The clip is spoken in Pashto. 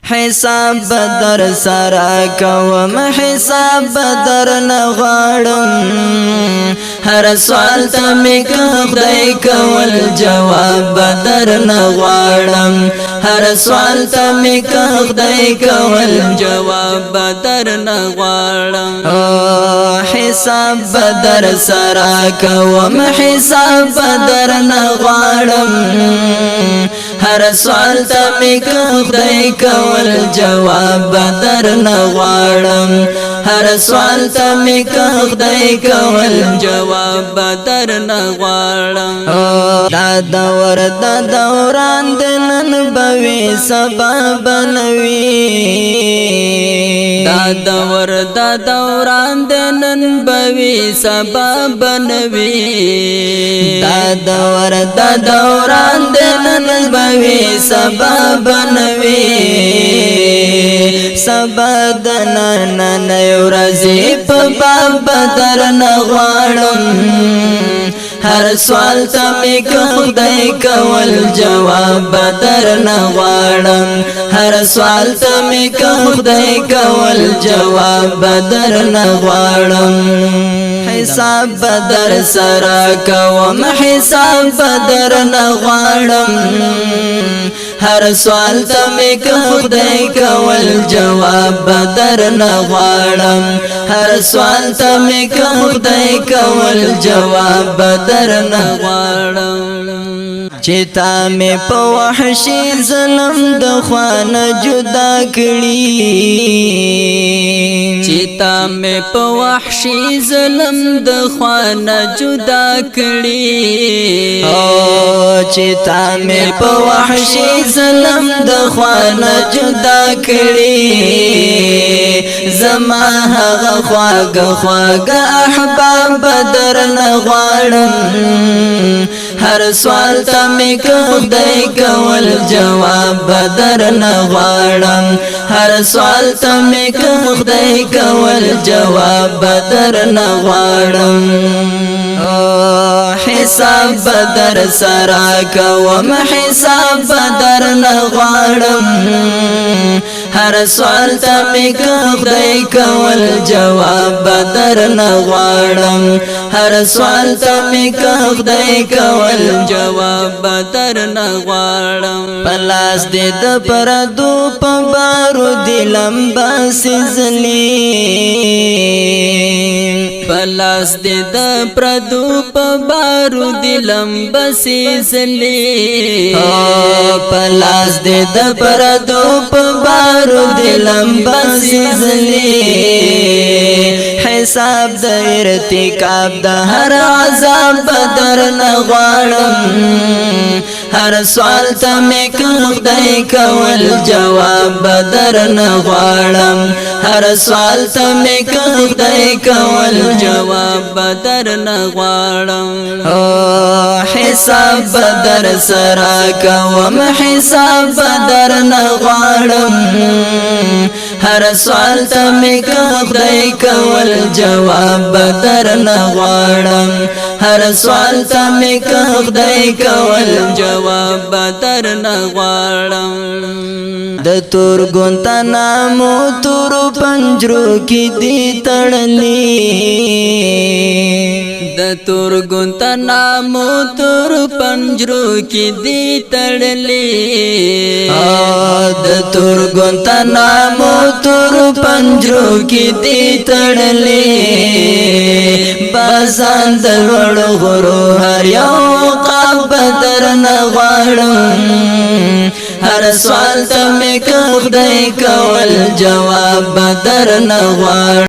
حساب بدر سرا کوم حساب بدر نغواړم هر سوال ته می خدای کول جواب بدر نغواړم هر سوال ته می خدای کول جواب بدر نغواړم حساب بدر سرا کوم حساب بدر نغواړم هر سوال ته می خدای کول جواب بدر نغواړم هر سوال ته می خدای کول جواب بدر نغواړم دا دوران د نن بوي سبب نوي دا دوران د نن بوي سبب نوي دا دوران د نن بوي سبب نوي سبب نن ورځي په باب بدر نغواړم هر سوال ته می خدای کول جواب بدر نغواړم هر سوال ته می خدای کول جواب بدر نغواړم حساب بدر سرا کوم حساب بدر نغواړم هر سوال ته می خدای کول جواب بدر نغواړم هر سوال ته می خدای کول جواب بدر نغواړم چتا می په وحشي ظلم د خوانه جدا کړی چتا می په وحشي ظلم د خوانه جدا کړی او چتا می په وحشي ظلم د خوانه جدا کړی زما هغه خواږه احباب بدر نغواړم هر سوال ته می خدای کول جواب بدر نغواړم هر سوال ته می خدای کول جواب بدر نغواړم حساب بدر سرا کوم حساب بدر نغواړم هر سوال ته می خدای کول جواب بدر نغواړم هر سوال ته می خدای کول جواب بدر نغواړم پلاس دې د پردو په بارو دلم باس زلی پلاس دې د پردو په بارو دلم بس زلی پلاس دې د پردو په بارو دلم بس زلی حساب د ارتکاب د هر عذاب بدر نغواړم هر سوال ته می خدای کول جواب بدر نغواړم هر سوال ته می خدای کول جواب بدر نغواړم حساب بدر سرا کوم حساب بدر نغواړم هر سوال ته می خدای کول جواب بدر نغواړم هر سوال ته می خدای کول جواب بدر نغواړم د تور ګونتا نامو تور پنجرو کې دی تړلې د تور ګونتا نامو تور پنجرو کې دی تړلې د تور ګونتا نامو تور پنجرو کې دی تړلې بازان د لوړ غرو هر یو قاب بدر نغواړم هر سوال ته می خدای کول جواب بدر نغواړم